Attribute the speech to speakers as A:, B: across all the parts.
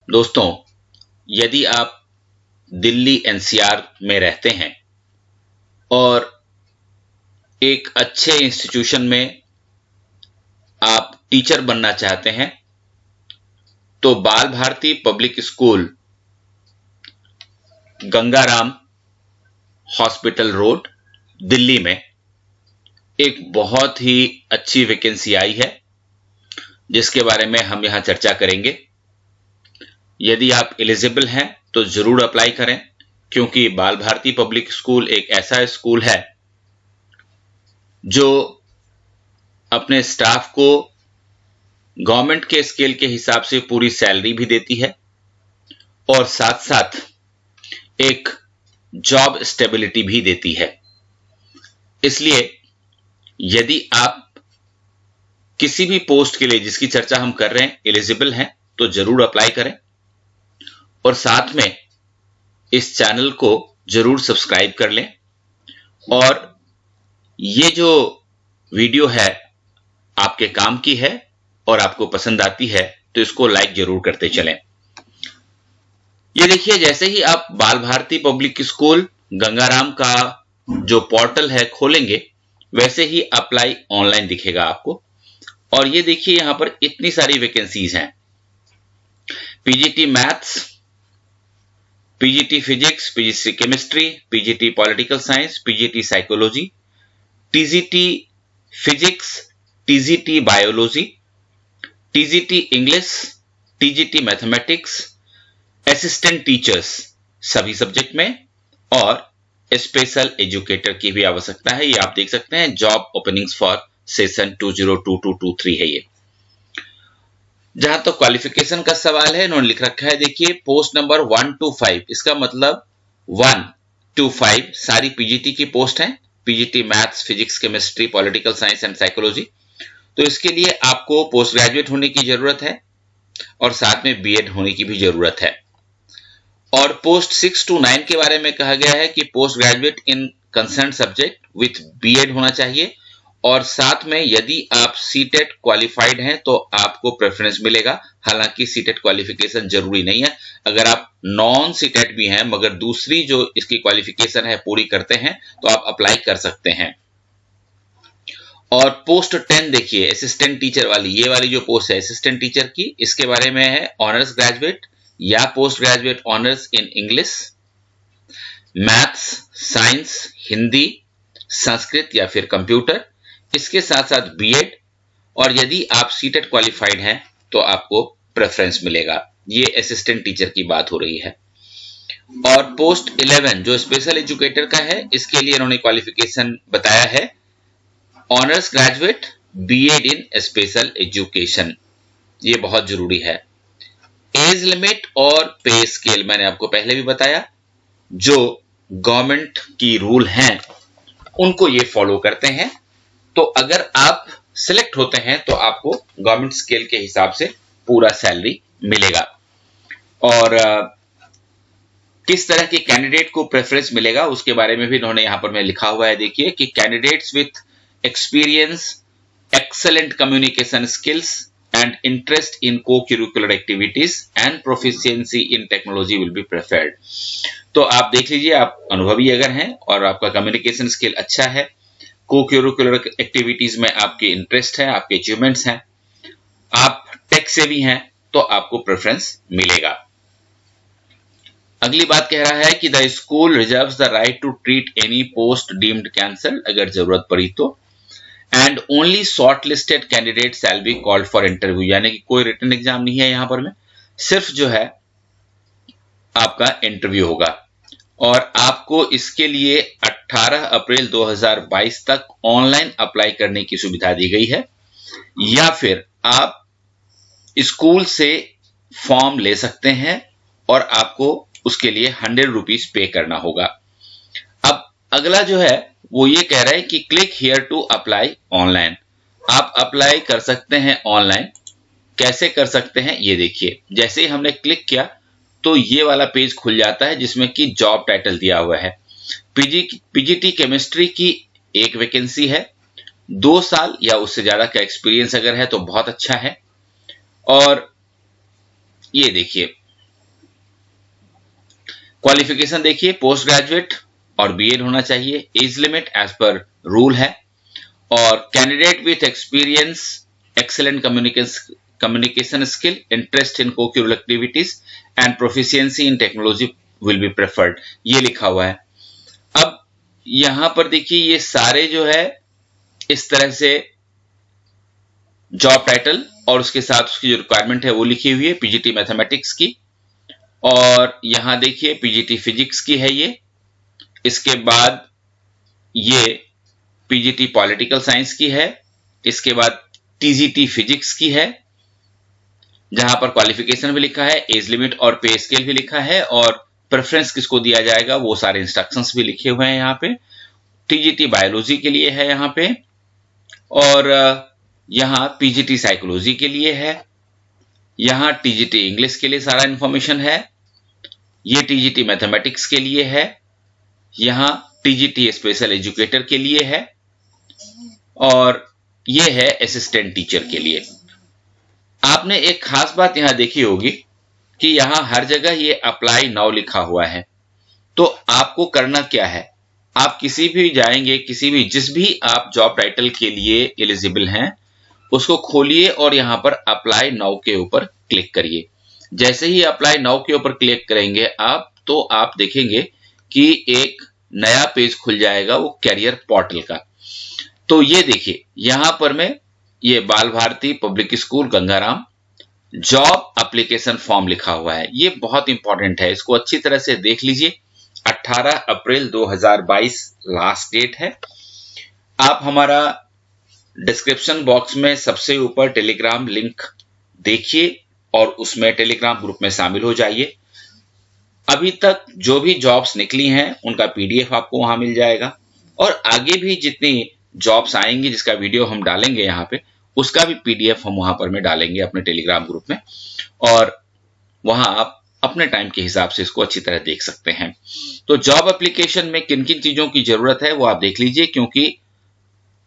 A: दोस्तों, यदि आप दिल्ली एनसीआर में रहते हैं और एक अच्छे इंस्टीट्यूशन में आप टीचर बनना चाहते हैं तो Bal Bharati public school, Gangaram hospital road, Delhi में एक बहुत ही अच्छी वैकेंसी आई है जिसके बारे में हम यहां चर्चा करेंगे। यदि आप एलिजिबल हैं तो जरूर अप्लाई करें, क्योंकि बाल भारती पब्लिक स्कूल एक ऐसा स्कूल है जो अपने स्टाफ को गवर्नमेंट के स्केल के हिसाब से पूरी सैलरी भी देती है और साथ साथ एक जॉब स्टेबिलिटी भी देती है। इसलिए यदि आप किसी भी पोस्ट के लिए जिसकी चर्चा हम कर रहे हैं एलिजिबल हैं तो जरूर अप्लाई करें और साथ में इस चैनल को जरूर सब्सक्राइब कर लें और ये जो वीडियो है आपके काम की है और आपको पसंद आती है तो इसको लाइक जरूर करते चलें। ये देखिए, जैसे ही आप बाल भारती पब्लिक स्कूल गंगाराम का जो पोर्टल है खोलेंगे वैसे ही अप्लाई ऑनलाइन दिखेगा आपको। और ये देखिए यहां पर इतनी सारी वैकेंसीज हैं। PGT maths, PGT physics, PGT chemistry, PGT political science, PGT psychology, TGT physics, TGT biology, TGT English, TGT mathematics, assistant teachers सभी सब्जेक्ट में और स्पेशल एजुकेटर की भी आवश्यकता है। ये आप देख सकते हैं, जॉब ओपनिंग्स फॉर सेशन 2022-23 है ये। जहां तो क्वालिफिकेशन का सवाल है, इन्होंने लिख रखा है, देखिए पोस्ट नंबर 1 to 5, इसका मतलब 1 to 5 सारी पीजीटी की पोस्ट है। PGT maths, physics, chemistry, political science and psychology. तो इसके लिए आपको पोस्ट ग्रेजुएट होने की जरूरत है और साथ में बीएड होने की भी जरूरत है। और पोस्ट 6 to 9 के बारे में कहा गया है कि post graduate in concern subject with B Ed होना चाहिए और साथ में यदि आप सीटेट क्वालिफाइड हैं तो आपको प्रेफरेंस मिलेगा। हालांकि सीटेट क्वालिफिकेशन जरूरी नहीं है, अगर आप नॉन सीटेट भी हैं मगर दूसरी जो इसकी क्वालिफिकेशन है पूरी करते हैं तो आप अप्लाई कर सकते हैं। और पोस्ट 10 देखिए, असिस्टेंट टीचर वाली, ये वाली जो पोस्ट है असिस्टेंट टीचर की, इसके बारे में है ऑनर्स ग्रेजुएट या post graduate honours in English, maths, science, Hindi, Sanskrit या फिर कंप्यूटर, इसके साथ साथ बीएड। और यदि आप सीटेट क्वालिफाइड हैं तो आपको प्रेफरेंस मिलेगा। ये असिस्टेंट टीचर की बात हो रही है। और पोस्ट 11 जो स्पेशल एजुकेटर का है, इसके लिए इन्होंने क्वालिफिकेशन बताया है ऑनर्स ग्रेजुएट बीएड इन स्पेशल एजुकेशन। ये बहुत जरूरी है। एज लिमिट और पे स्केल मैंने आपको पहले भी बताया, जो गवर्नमेंट की रूल हैं उनको ये फॉलो करते हैं। तो अगर आप सिलेक्ट होते हैं तो आपको गवर्नमेंट स्केल के हिसाब से पूरा सैलरी मिलेगा। और किस तरह के कैंडिडेट को प्रेफरेंस मिलेगा उसके बारे में भी इन्होंने यहां पर मैं लिखा हुआ है। देखिए कि candidates with experience, excellent communication skills and interest in co-curricular activities and proficiency in technology will be preferred। तो आप देख लीजिए, आप अनुभवी अगर हैं और आपका कम्युनिकेशन स्किल अच्छा है, को-curricular एक्टिविटीज में आपके इंटरेस्ट है, आपके अचीवमेंट्स हैं, आप टेक से भी हैं तो आपको प्रेफरेंस मिलेगा। अगली बात कह रहा है कि the school reserves the right to treat any post deemed cancel, अगर जरूरत पड़ी तो, and only short listed candidate shall be called for interview, यानी कि कोई रिटन एग्जाम नहीं है यहां पर में, सिर्फ जो है आपका इंटरव्यू होगा। और आपको इसके लिए 18 अप्रैल 2022 तक ऑनलाइन अप्लाई करने की सुविधा दी गई है, या फिर आप स्कूल से फॉर्म ले सकते हैं और आपको उसके लिए 100 रुपीज पे करना होगा। अब अगला जो है वो ये कह रहा है कि click here to apply online, आप अप्लाई कर सकते हैं ऑनलाइन। कैसे कर सकते हैं ये देखिए, जैसे ही हमने क्लिक किया तो ये वाला पेज खुल जाता है जिसमें कि जॉब टाइटल दिया हुआ है। पीजीटी केमिस्ट्री की एक वैकेंसी है, 2 साल या उससे ज्यादा का एक्सपीरियंस अगर है तो बहुत अच्छा है। और ये देखिए क्वालिफिकेशन देखिए, पोस्ट ग्रेजुएट और बीएड होना चाहिए। एज लिमिट एज पर रूल है। और candidate with experience, excellent communication skill, interest in co-curricular activities and proficiency in technology will be preferred, ये लिखा हुआ है। अब यहां पर देखिए ये सारे जो है इस तरह से जॉब टाइटल और उसके साथ उसकी जो रिक्वायरमेंट है वो लिखी हुई है पीजीटी मैथमेटिक्स की। और यहां देखिए पीजीटी फिजिक्स की है ये। इसके बाद ये पीजीटी पॉलिटिकल साइंस की है। इसके बाद टीजीटी फिजिक्स की है, जहां पर क्वालिफिकेशन भी लिखा है, एज लिमिट और पे स्केल भी लिखा है, और प्रेफरेंस किसको दिया जाएगा वो सारे इंस्ट्रक्शंस भी लिखे हुए हैं यहाँ पे। टीजीटी बायोलॉजी के लिए है यहाँ पे, और यहाँ पीजीटी साइकोलॉजी के लिए है। यहाँ टीजीटी इंग्लिश के लिए सारा इंफॉर्मेशन है। ये टीजीटी मैथमेटिक्स के लिए है। यहाँ टीजीटी स्पेशल एजुकेटर के लिए है, और ये है असिस्टेंट टीचर के लिए। आपने एक खास बात यहां देखी होगी कि यहां हर जगह ये अप्लाई नाउ लिखा हुआ है। तो आपको करना क्या है, आप किसी भी जाएंगे, किसी भी जिस भी आप जॉब टाइटल के लिए एलिजिबल हैं उसको खोलिए और यहां पर अप्लाई नाउ के ऊपर क्लिक करिए। जैसे ही अप्लाई नाउ के ऊपर क्लिक करेंगे आप, तो आप देखेंगे कि एक नया पेज खुल जाएगा वो कैरियर पोर्टल का। तो ये देखिए यहां पर मैं ये Bal Bharati public school Gangaram job application form लिखा हुआ है। ये बहुत इंपॉर्टेंट है, इसको अच्छी तरह से देख लीजिए। 18 अप्रैल 2022 लास्ट डेट है। आप हमारा डिस्क्रिप्शन बॉक्स में सबसे ऊपर टेलीग्राम लिंक देखिए और उसमें टेलीग्राम ग्रुप में शामिल हो जाइए। अभी तक जो भी जॉब्स निकली हैं उनका पीडीएफ आपको वहां मिल जाएगा, और आगे भी जितनी जॉब्स आएंगी जिसका वीडियो हम डालेंगे यहाँ पे उसका भी पीडीएफ हम वहां पर में डालेंगे अपने टेलीग्राम ग्रुप में, और वहां आप अपने टाइम के हिसाब से इसको अच्छी तरह देख सकते हैं। तो जॉब एप्लीकेशन में किन किन चीजों की जरूरत है वो आप देख लीजिए, क्योंकि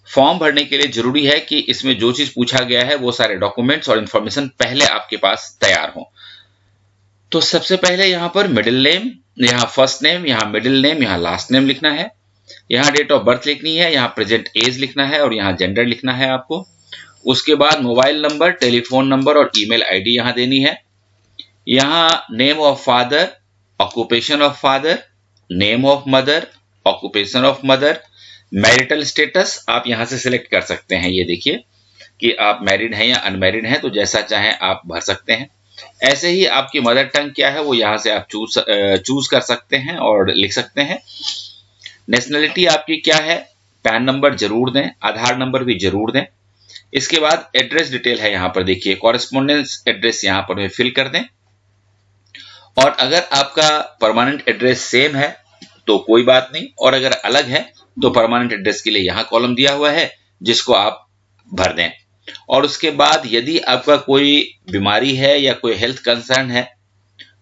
A: फॉर्म भरने के लिए जरूरी है कि इसमें जो चीज पूछा गया है वो सारे डॉक्यूमेंट्स और इंफॉर्मेशन पहले आपके पास तैयार हो। तो सबसे पहले यहां पर मिडिल नेम, यहाँ फर्स्ट नेम, यहाँ मिडिल नेम, यहाँ लास्ट नेम लिखना है, यहाँ डेट ऑफ बर्थ लिखनी है, यहाँ प्रेजेंट एज लिखना है, और यहाँ जेंडर लिखना है आपको। उसके बाद मोबाइल नंबर, टेलीफोन नंबर और ईमेल आईडी यहाँ देनी है। यहाँ name of father, occupation of father, name of mother, occupation of mother, marital status आप यहां से सिलेक्ट कर सकते हैं। ये देखिए कि आप मैरिड हैं या अनमैरिड हैं, तो जैसा चाहें आप भर सकते हैं। ऐसे ही आपकी मदर टंग क्या है वो यहां से आप चूज कर सकते हैं और लिख सकते हैं। नेशनलिटी आपकी क्या है, पैन नंबर जरूर दें, आधार नंबर भी जरूर दें। इसके बाद एड्रेस डिटेल है यहाँ पर देखिए, कॉरेस्पोंडेंस एड्रेस यहाँ पर फिल कर दें। और अगर आपका परमानेंट एड्रेस सेम है तो कोई बात नहीं, और अगर अलग है तो परमानेंट एड्रेस के लिए यहाँ कॉलम दिया हुआ है जिसको आप भर दें। और उसके बाद यदि आपका कोई बीमारी है या कोई हेल्थ कंसर्न है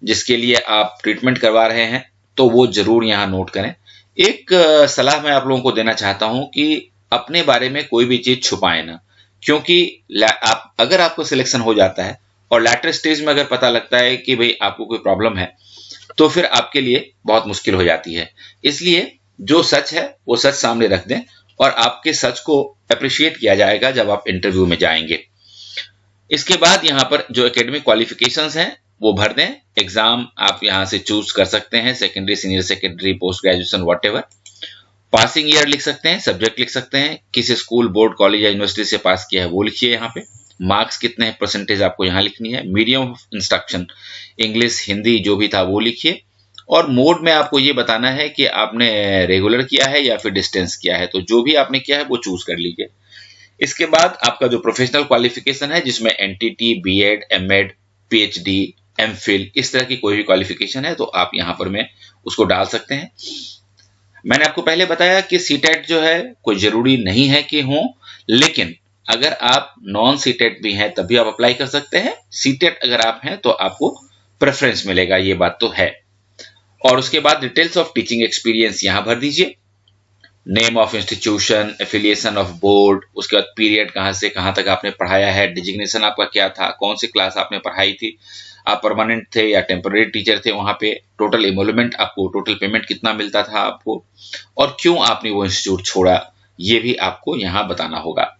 A: जिसके लिए आप ट्रीटमेंट करवा रहे हैं तो वो जरूर यहाँ नोट करें। एक सलाह मैं आप लोगों को देना चाहता हूं कि अपने बारे में कोई भी चीज छुपाएं ना, क्योंकि अगर आपको सिलेक्शन हो जाता है और लेटर स्टेज में अगर पता लगता है कि भाई आपको कोई प्रॉब्लम है तो फिर आपके लिए बहुत मुश्किल हो जाती है। इसलिए जो सच है वो सच सामने रख दें, और आपके सच को अप्रिशिएट किया जाएगा जब आप इंटरव्यू में जाएंगे। इसके बाद यहाँ पर जो एकेडमिक क्वालिफिकेशंस हैं वो भर दें। एग्जाम आप यहां से चूज कर सकते हैं, secondary, senior secondary, post graduation, whatever. Passing year लिख सकते हैं, सब्जेक्ट लिख सकते हैं, किस स्कूल, बोर्ड, कॉलेज या यूनिवर्सिटी से पास किया है वो लिखिए यहाँ पे। मार्क्स कितने हैं, परसेंटेज आपको यहाँ लिखनी है। Medium of instruction, English, Hindi जो भी था वो लिखिए। और मोड में आपको ये बताना है कि आपने रेगुलर किया है या फिर डिस्टेंस किया है, तो जो भी आपने किया है वो चूज कर लीजिए। इसके बाद आपका जो प्रोफेशनल क्वालिफिकेशन है जिसमें NTT, B Ed, M Ed, PhD, M Phil, इस तरह की कोई भी क्वालिफिकेशन है तो आप यहां पर में उसको डाल सकते हैं। मैंने आपको पहले बताया कि सीटेट जो है कोई जरूरी नहीं है कि हो, लेकिन अगर आप नॉन सीटेट भी हैं तब भी आप अप्लाई कर सकते हैं। सीटेट अगर आप हैं तो आपको प्रेफरेंस मिलेगा, ये बात तो है। और उसके बाद डिटेल्स ऑफ टीचिंग एक्सपीरियंस यहां भर दीजिए। Name of institution, affiliation of board, उसके बाद पीरियड कहां से कहां तक आपने पढ़ाया है, डिजिग्नेशन आपका क्या था, कौन सी क्लास आपने पढ़ाई थी, आप परमानेंट थे या टेम्पररी टीचर थे, वहां पे टोटल एमोलमेंट आपको, टोटल पेमेंट कितना मिलता था आपको, और क्यों आपने वो इंस्टीट्यूट छोड़ा, ये भी आपको यहाँ बताना होगा।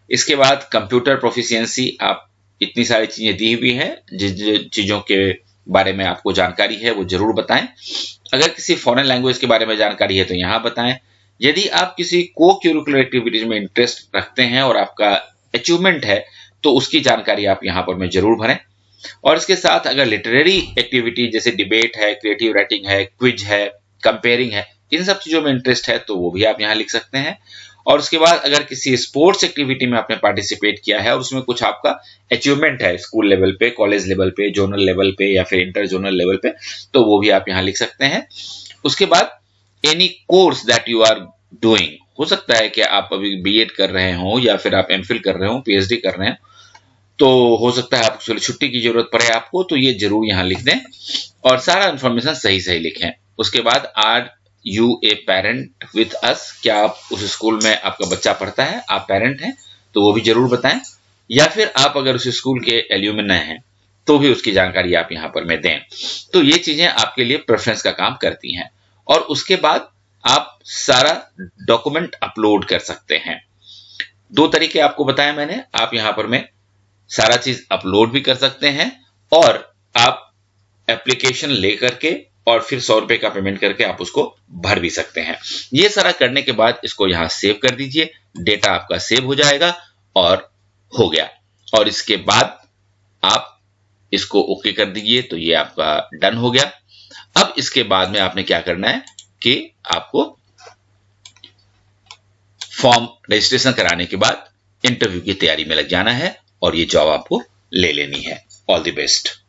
A: इसके बाद कंप्यूटर प्रोफिशिएंसी, आप इतनी सारी चीजें दी हुई है, जिन चीजों के बारे में आपको जानकारी है वो जरूर बताएं। अगर किसी फॉरेन लैंग्वेज के बारे में जानकारी है तो यहाँ बताएं। यदि आप किसी को करिकुलर एक्टिविटीज में इंटरेस्ट रखते हैं और आपका अचीवमेंट है तो उसकी जानकारी आप यहाँ पर में जरूर भरें। और इसके साथ अगर लिटरेरी एक्टिविटी जैसे डिबेट है, क्रिएटिव राइटिंग है, क्विज है, कंपेयरिंग है, इन सब चीजों में इंटरेस्ट है तो वो भी आप यहाँ लिख सकते हैं। और उसके बाद अगर किसी स्पोर्ट्स एक्टिविटी में आपने पार्टिसिपेट किया है और उसमें कुछ आपका अचीवमेंट है, स्कूल लेवल पे, कॉलेज लेवल पे, जोनल लेवल पे या फिर इंटर जोनल लेवल पे, तो वो भी आप यहाँ लिख सकते हैं। उसके बाद any course that you are doing, हो सकता है कि आप अभी बीएड कर रहे हो या फिर आप एमफिल कर रहे हो, पीएचडी कर रहे हैं, तो हो सकता है आपको छुट्टी की जरूरत पड़े आपको, तो ये जरूर यहाँ लिख दें और सारा इंफॉर्मेशन सही सही लिखें। उसके बाद are you a parent with us, क्या आप उस स्कूल में आपका बच्चा पढ़ता है, आप पेरेंट हैं तो वो भी जरूर बताएं। या फिर आप अगर उस स्कूल के एल्यूमिनाई हैं तो भी उसकी जानकारी आप यहाँ पर में दें। तो ये चीजें आपके लिए प्रेफरेंस का काम करती हैं। और उसके बाद आप सारा डॉक्यूमेंट अपलोड कर सकते हैं। 2 तरीके आपको बताए मैंने, आप यहाँ पर में सारा चीज अपलोड भी कर सकते हैं और आप एप्लीकेशन लेकर के और फिर 100 रुपए का पेमेंट करके आप उसको भर भी सकते हैं। ये सारा करने के बाद इसको यहां सेव कर दीजिए, डेटा आपका सेव हो जाएगा और हो गया। और इसके बाद आप इसको ओके कर दीजिए तो ये आपका डन हो गया। अब इसके बाद में आपने क्या करना है कि आपको फॉर्म रजिस्ट्रेशन कराने के बाद इंटरव्यू की तैयारी में लग जाना है और ये जॉब आपको ले लेनी है। All the best.